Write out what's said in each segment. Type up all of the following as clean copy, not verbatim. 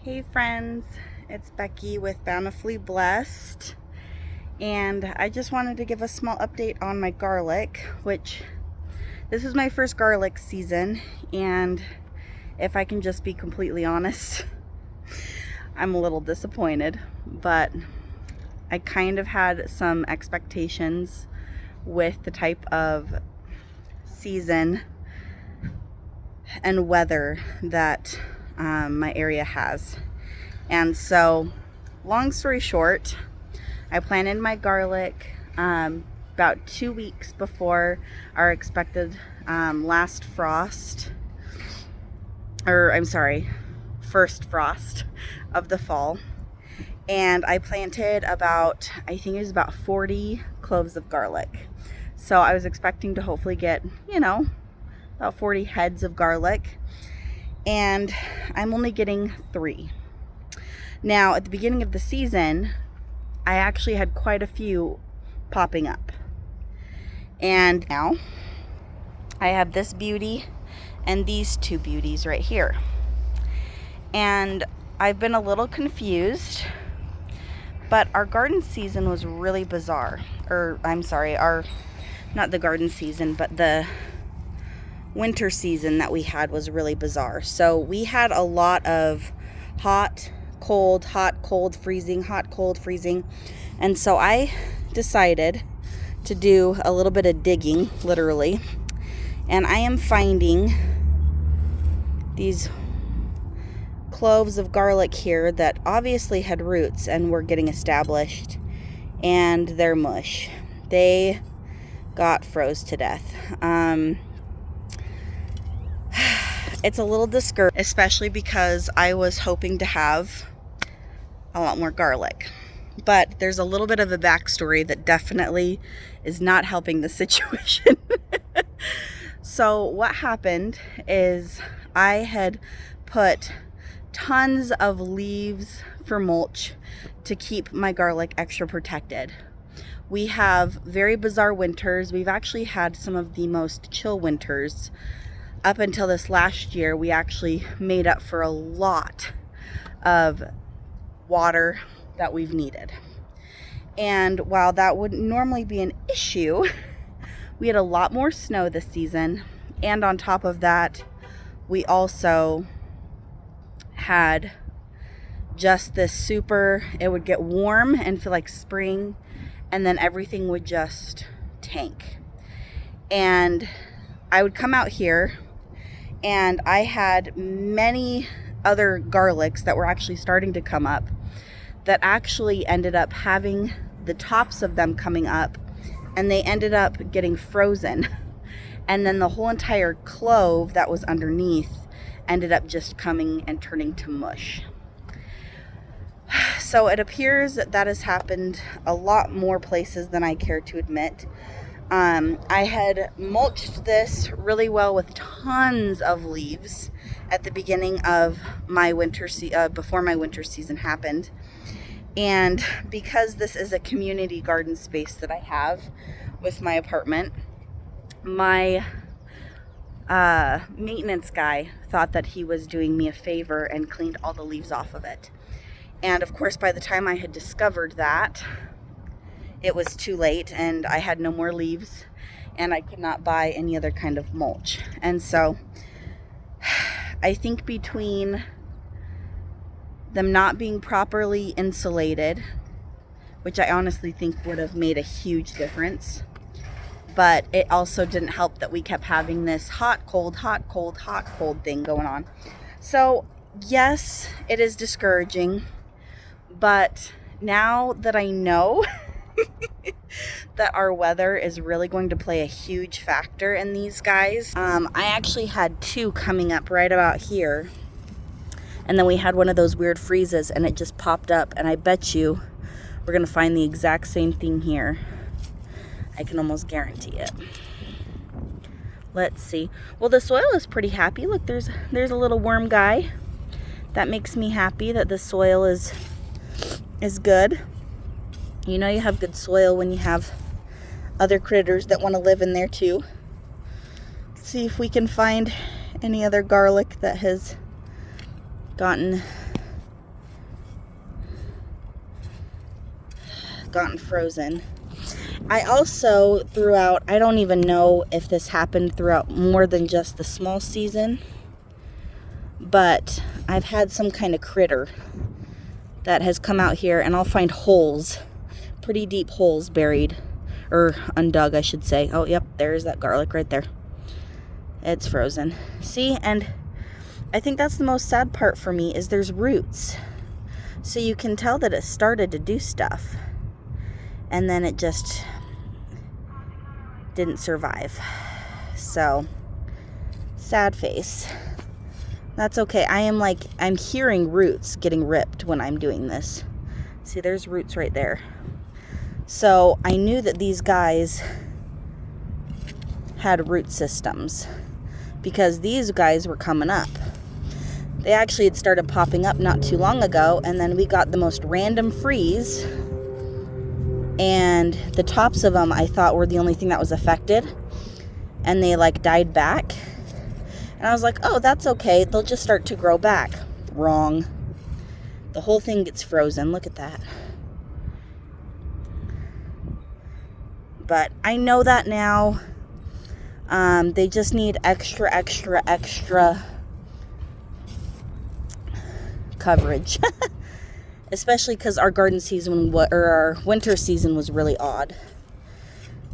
Hey friends, it's Becky with Bountifully Blessed, and I just wanted to give a small update on my garlic, which this is my first garlic season, and if I can just be completely honest, I'm a little disappointed, but I kind of had some expectations with the type of season and weather that my area has. And so, long story short, I planted my garlic about 2 weeks before our expected last frost, or I'm sorry, first frost of the fall. And I planted I think it was about 40 cloves of garlic. So I was expecting to hopefully get, about 40 heads of garlic. And I'm only getting 3. Now, at the beginning of the season, I actually had quite a few popping up. And now I have this beauty and these 2 beauties right here. And I've been a little confused, but our garden season was really bizarre. Not the garden season, but the winter season that we had was really bizarre. So we had a lot of hot, cold, freezing, hot, cold, freezing. And so I decided to do a little bit of digging, literally. And I am finding these cloves of garlic here that obviously had roots and were getting established, and they're mush. They got froze to death. It's a little discouraging, especially because I was hoping to have a lot more garlic. But there's a little bit of a backstory that definitely is not helping the situation. So what happened is I had put tons of leaves for mulch to keep my garlic extra protected. We have very bizarre winters. We've actually had some of the most chill winters. Up until this last year, we actually made up for a lot of water that we've needed. And while that wouldn't normally be an issue, we had a lot more snow this season. And on top of that, we also had just this it would get warm and feel like spring, and then everything would just tank. And I would come out here, and I had many other garlics that were actually starting to come up that actually ended up having the tops of them coming up, and they ended up getting frozen. And then the whole entire clove that was underneath ended up just coming and turning to mush. So it appears that has happened a lot more places than I care to admit. I had mulched this really well with tons of leaves at the beginning of my before my winter season happened. And because this is a community garden space that I have with my apartment, my maintenance guy thought that he was doing me a favor and cleaned all the leaves off of it. And of course, by the time I had discovered that, it was too late, and I had no more leaves, and I could not buy any other kind of mulch. And so I think between them not being properly insulated, which I honestly think would have made a huge difference, but it also didn't help that we kept having this hot, cold thing going on. So yes, it is discouraging, but now that I know that our weather is really going to play a huge factor in these guys, I actually had 2 coming up right about here, and then we had one of those weird freezes and it just popped up, and I bet you we're gonna find the exact same thing here. I can almost guarantee it. Let's see. Well, the soil is pretty happy. Look, there's a little worm guy. That makes me happy that the soil is good. You know you have good soil when you have other critters that want to live in there too. Let's see if we can find any other garlic that has gotten gotten frozen. I also threw out, I don't even know if this happened throughout more than just the small season, but I've had some kind of critter that has come out here, and I'll find holes, pretty deep holes buried, or undug, I should say. Oh, yep, there's that garlic right there. It's frozen. See, and I think that's the most sad part for me is there's roots. So you can tell that it started to do stuff, and then it just didn't survive. So, sad face. That's okay. I'm hearing roots getting ripped when I'm doing this. See, there's roots right there. So I knew that these guys had root systems because these guys were coming up. They actually had started popping up not too long ago, and then we got the most random freeze, and the tops of them I thought were the only thing that was affected, and they like died back. And I was like, oh, that's okay. They'll just start to grow back. Wrong. The whole thing gets frozen. Look at that. But I know that now. They just need extra coverage. Especially because our garden season, or our winter season, was really odd.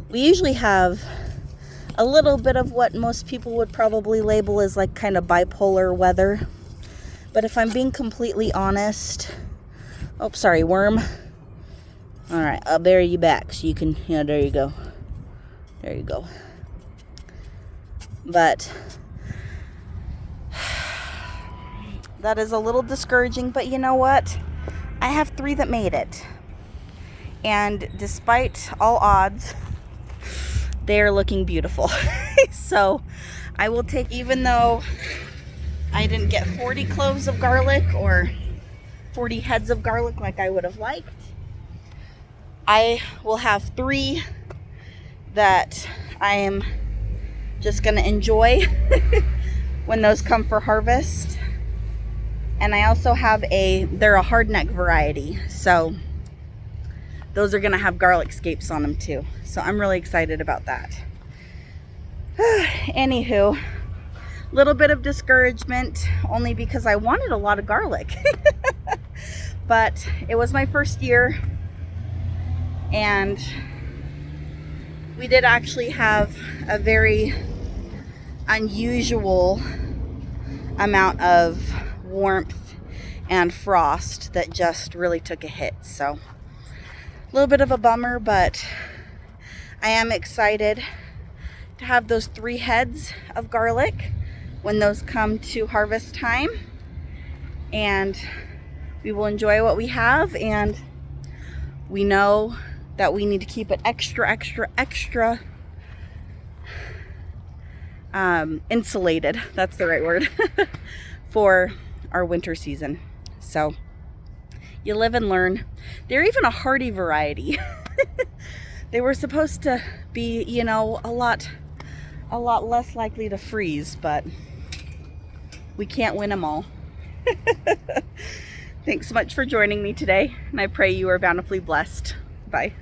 We usually have a little bit of what most people would probably label as like kind of bipolar weather. But if I'm being completely honest, oh, sorry, worm. All right, I'll bury you back so you can, there you go. There you go. But that is a little discouraging, but you know what? I have 3 that made it. And despite all odds, they are looking beautiful. So I will take, even though I didn't get 40 cloves of garlic or 40 heads of garlic like I would have liked, I will have 3 that I am just going to enjoy when those come for harvest. And I also have they're a hardneck variety, so those are going to have garlic scapes on them too. So I'm really excited about that. Anywho, little bit of discouragement only because I wanted a lot of garlic. But it was my first year, and we did actually have a very unusual amount of warmth and frost that just really took a hit. So a little bit of a bummer, but I am excited to have those 3 heads of garlic when those come to harvest time, and we will enjoy what we have. And we know that we need to keep it extra insulated, that's the right word, for our winter season. So you live and learn. They're even a hardy variety. They were supposed to be, a lot less likely to freeze, but we can't win them all. Thanks so much for joining me today, and I pray you are bountifully blessed. Bye.